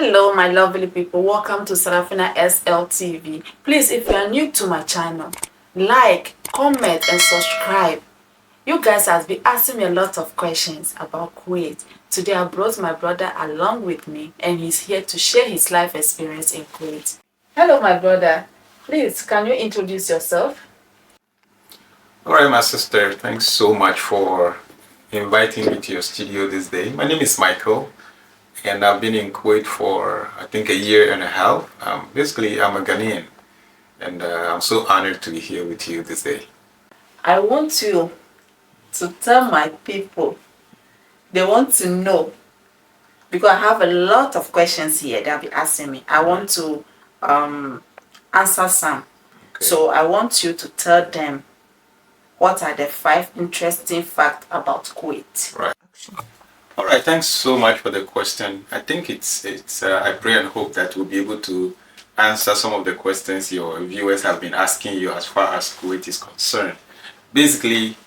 Hello my lovely people, welcome to Saraphine SLTV. Please, if you are new to my channel, like, comment and subscribe. You guys have been asking me a lot of questions about Kuwait. Today I brought my brother along with me and he's here to share his life experience in Kuwait. Hello my brother, please can you introduce yourself? Alright, my sister, thanks so much for inviting me to your studio this day. My name is Michael and I've been in Kuwait for I think a year and a half. Basically, I'm a Ghanaian and I'm so honored to be here with you this day. I want you to tell my people, they want to know, because I have a lot of questions here they'll be asking me. I want to answer some. Okay. So I want you to tell them what are the 5 interesting facts about Kuwait. Right. Alright, thanks so much for the question. I think I pray and hope that we'll be able to answer some of the questions your viewers have been asking you as far as Kuwait is concerned. Basically,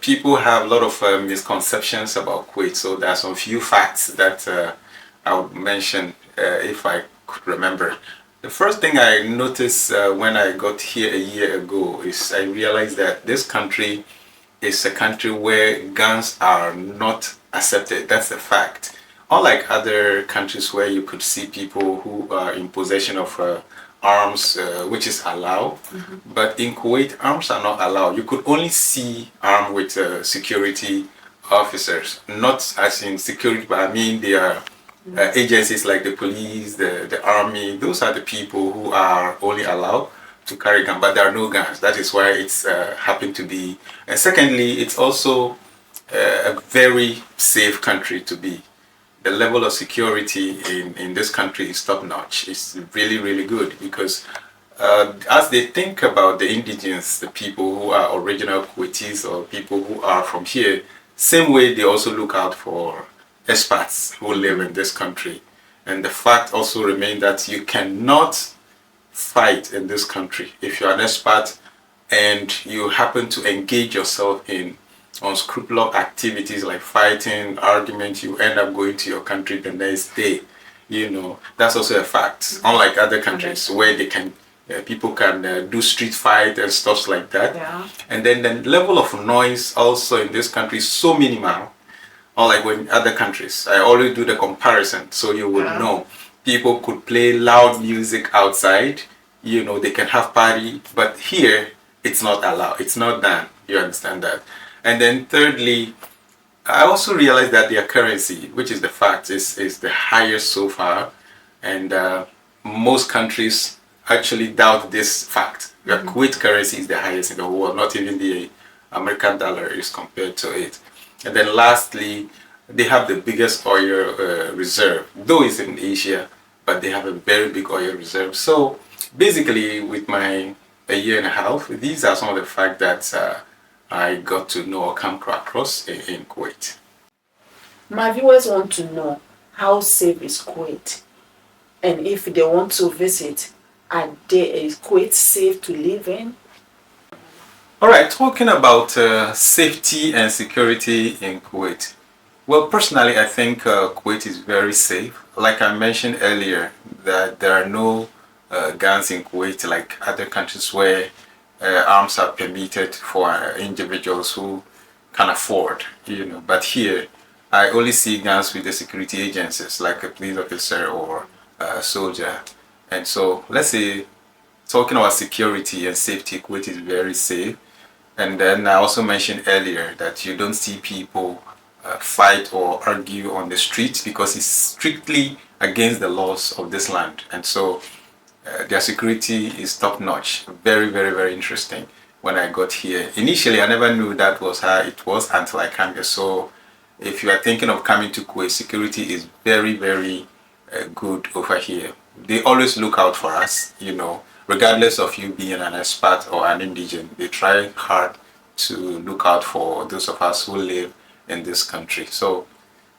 people have a lot of misconceptions about Kuwait, so there are some few facts that I would mention if I could remember. The first thing I noticed when I got here a year ago is I realized that this country is a country where guns are not accepted. That's a fact. Unlike other countries where you could see people who are in possession of arms, which is allowed, but in Kuwait, arms are not allowed. You could only see armed with security officers, not as in security, but I mean they are agencies like the police, the army. Those are the people who are only allowed to carry guns, but there are no guns. That is why it's happened to be. And secondly, it's also a very safe country to be. The level of security in this country is top notch. It's really, really good because as they think about the indigenous, the people who are original Kuwaitis or people who are from here, same way they also look out for expats who live in this country. And the fact also remains that you cannot fight in this country if you're an expat and you happen to engage yourself in unscrupulous activities like fighting, argument, you end up going to your country the next day. You know, that's also a fact. Unlike other countries where they can people can do street fight and stuff like that. Yeah. And then the level of noise also in this country is so minimal. Unlike when other countries, I always do the comparison so you would know. People could play loud music outside, you know, they can have party, but here it's not allowed, it's not done. You understand that? And then thirdly, I also realized that their currency, which is the fact, is the highest so far, and most countries actually doubt this fact. The Kuwait currency is the highest in the world, not even the American dollar is compared to it. And then lastly, they have the biggest oil reserve, though it's in Asia, but they have a very big oil reserve. So basically, with my a year and a half, these are some of the facts that I got to know or come across in Kuwait. My viewers want to know how safe is Kuwait, and if they want to visit, is Kuwait safe to live in? Alright, talking about safety and security in Kuwait. Well, personally, I think Kuwait is very safe. Like I mentioned earlier, that there are no guns in Kuwait like other countries where arms are permitted for individuals who can afford, you know. But here, I only see guns with the security agencies like a police officer or a soldier. And so, let's say, talking about security and safety, Kuwait is very safe. And then I also mentioned earlier that you don't see people fight or argue on the streets because it's strictly against the laws of this land. And so their security is top notch. Very, very, very interesting when I got here. Initially, I never knew that was how it was until I came here. So if you are thinking of coming to Kuwait, security is very, very good over here. They always look out for us, you know. Regardless of you being an expat or an indigene, they try hard to look out for those of us who live in this country. So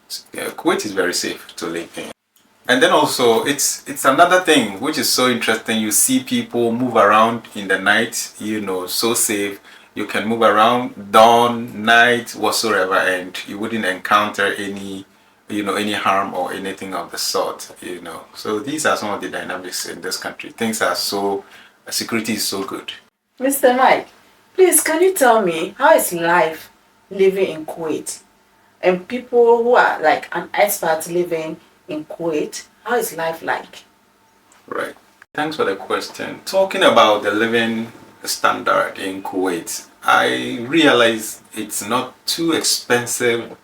Kuwait is very safe to live in. And then also it's another thing which is so interesting. You see people move around in the night, you know, so safe. You can move around dawn, night, whatsoever, and you wouldn't encounter any any harm or anything of the sort. So these are some of the dynamics in this country. Things are security is so good. Mr. Mike, please can you tell me how is life living in Kuwait? And people who are like an expert living in Kuwait, how is life like? Right. Thanks for the question. Talking about the living standard in Kuwait, I realize it's not too expensive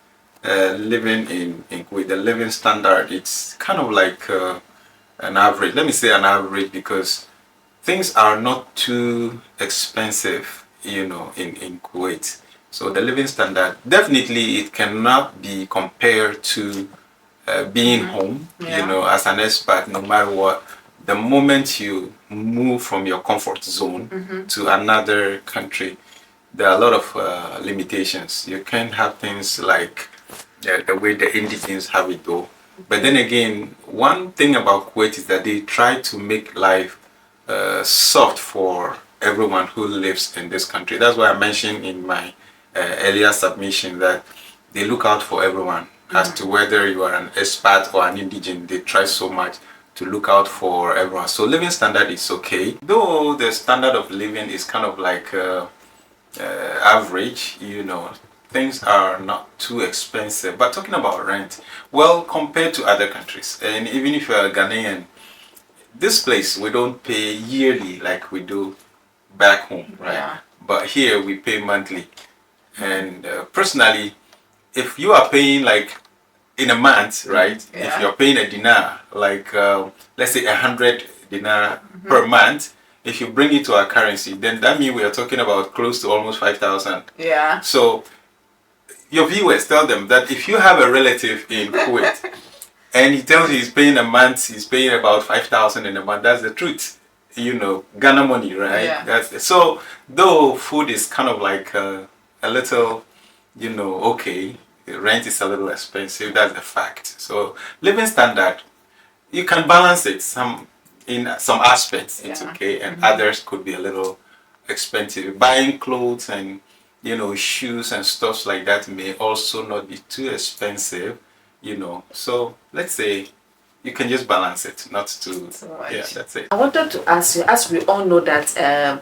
living in Kuwait. The living standard, it's kind of like an average. Let me say an average because things are not too expensive, in Kuwait. So the living standard, definitely it cannot be compared to being home, Yeah. as an expat, no matter what. The moment you move from your comfort zone to another country, there are a lot of limitations. You can't have things like the way the indigenes have it though. But then again, one thing about Kuwait is that they try to make life soft for everyone who lives in this country. That's why I mentioned in my earlier submission that they look out for everyone. As to whether you are an expat or an indigene, they try so much to look out for everyone. So living standard is okay. Though the standard of living is kind of like average, things are not too expensive. But talking about rent, well, compared to other countries, and even if you're a Ghanaian, this place we don't pay yearly like we do back home, right? Yeah. But here we pay monthly. And personally, if you are paying like in a month, right? Yeah. If you're paying a dinar, like let's say 100 dinar per month, if you bring it to our currency, then that means we are talking about close to almost 5,000. Yeah. So your viewers, tell them that if you have a relative in Kuwait and he tells you he's paying a month, he's paying about 5,000 in a month, that's the truth. Ghana money, right? Yeah. So though food is kind of like a little, okay, rent is a little expensive, that's the fact. So living standard, you can balance it in some aspects, it's okay, and others could be a little expensive. Buying clothes and shoes and stuff like that may also not be too expensive, so let's say you can just balance it, not too yeah, that's it. I wanted to ask you, as we all know that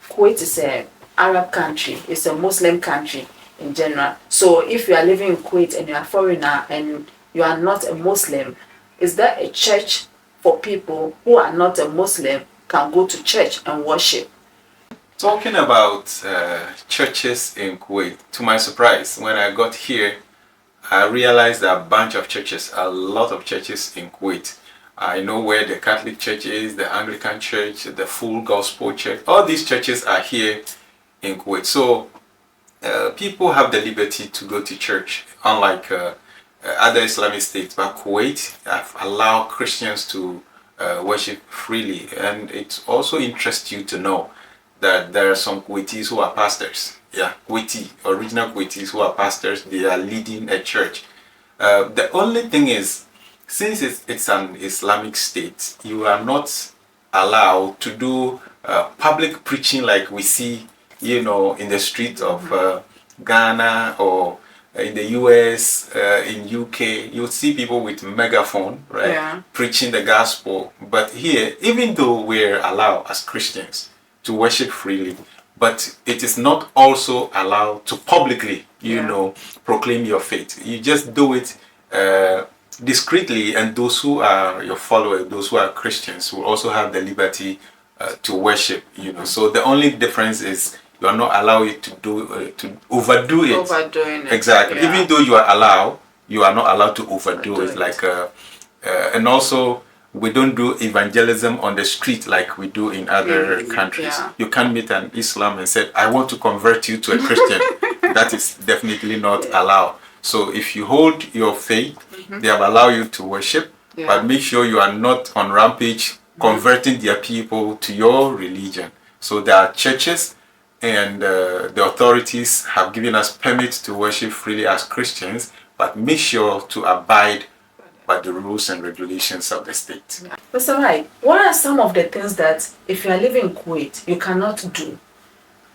Kuwait is a Arab country, it's a Muslim country in general. So if you are living in Kuwait and you are a foreigner and you are not a Muslim, is there a church for people who are not a Muslim can go to church and worship? Talking about churches in Kuwait, to my surprise, when I got here, I realized that a bunch of churches, a lot of churches in Kuwait. I know where the Catholic Church is, the Anglican Church, the Full Gospel Church. All these churches are here in Kuwait. So people have the liberty to go to church, unlike other Islamic states. But Kuwait have allowed Christians to worship freely. And it also interests you to know that there are some Kuwaitis who are pastors. Yeah, Kuwaiti, original Kuwaitis who are pastors, they are leading a church. The only thing is, since it's an Islamic state, you are not allowed to do public preaching like we see, in the street of Ghana or in the US, in UK. You'll see people with megaphone, right, Yeah. preaching the gospel. But here, even though we're allowed as Christians to worship freely, but it is not also allowed to publicly, proclaim your faith. You just do it discreetly, and those who are your followers, those who are Christians, will also have the liberty to worship. So the only difference is you are not allowed to overdo it. Overdoing it. Exactly. Yeah. Even though you are allowed, you are not allowed to overdo it. Like, and also, we don't do evangelism on the street like we do in other countries. Yeah. You can't meet an Islam and say, I want to convert you to a Christian. That is definitely not allowed. So if you hold your faith, they have allowed you to worship, but make sure you are not on rampage converting their people to your religion. So there are churches, and the authorities have given us permits to worship freely as Christians, but make sure to abide by the rules and regulations of the state. Mr. Mike, what are some of the things that if you are living in Kuwait, you cannot do?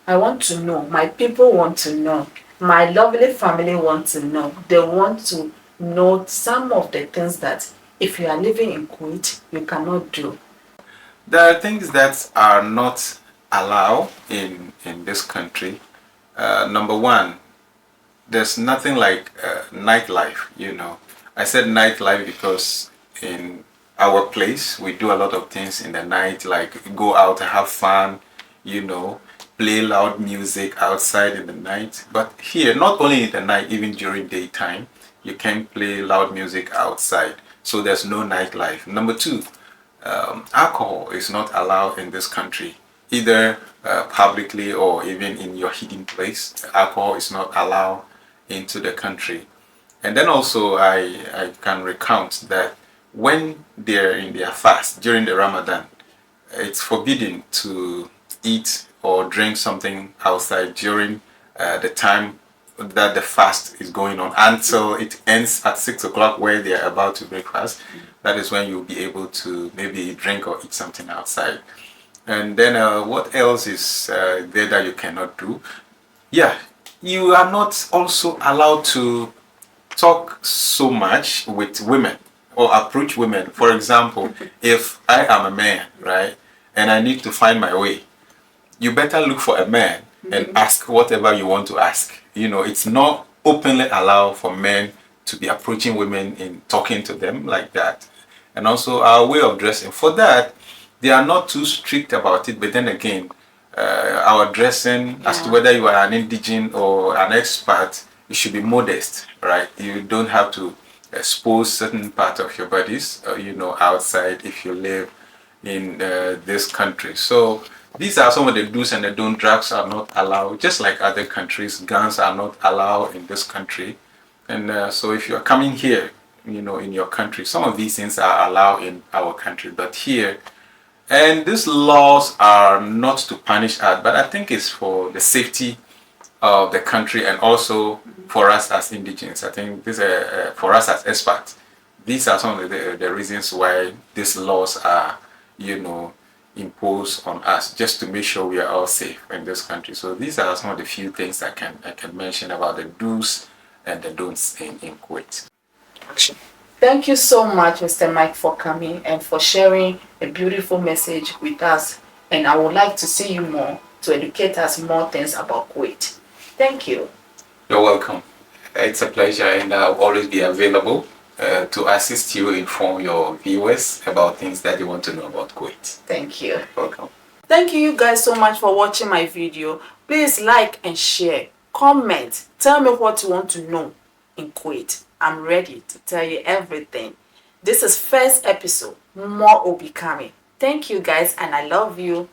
I want to know. My people want to know. My lovely family want to know. They want to note some of the things that if you are living in Kuwait, you cannot do? There are things that are not allowed in this country. Number one, there's nothing like nightlife, you know. I said nightlife because in our place we do a lot of things in the night, like go out and have fun, you know, play loud music outside in the night. But here, not only in the night, even during daytime, you can play loud music outside. So there's no nightlife. Number two, alcohol is not allowed in this country, either publicly or even in your hidden place. Alcohol is not allowed into the country. And then also I can recount that when they're in their fast during the Ramadan, it's forbidden to eat or drink something outside during the time that the fast is going on until it ends at 6 o'clock where they are about to break fast. That is when you'll be able to maybe drink or eat something outside. And then what else is there that you cannot do? Yeah, you are not also allowed to talk so much with women or approach women. For example, if I am a man, right, and I need to find my way, you better look for a man and ask whatever you want to ask. You know, it's not openly allowed for men to be approaching women and talking to them like that. And also our way of dressing. For that, they are not too strict about it, but then again, our dressing, as to whether you are an indigene or an expert, you should be modest, right? You don't have to expose certain part of your bodies, you know, outside if you live in this country. So these are some of the do's and the don't. Drugs are not allowed, just like other countries. Guns are not allowed in this country. And so if you're coming here, you know, in your country, some of these things are allowed in our country, but here, and these laws are not to punish us, but I think it's for the safety of the country and also for us as indigenes. I think this for us as expats. These are some of the reasons why these laws are, you know, imposed on us, just to make sure we are all safe in this country. So these are some of the few things I can mention about the do's and the don'ts in Kuwait. Thank you so much, Mr. Mike, for coming and for sharing a beautiful message with us. And I would like to see you more to educate us more things about Kuwait. Thank you. You're welcome. It's a pleasure, and I'll always be available to assist you, inform your viewers about things that you want to know about Kuwait. Thank you. Welcome. Thank you guys so much for watching my video. Please like and share. Comment. Tell me what you want to know in Kuwait. I'm ready to tell you everything. This is first episode. More will be coming. Thank you guys, and I love you.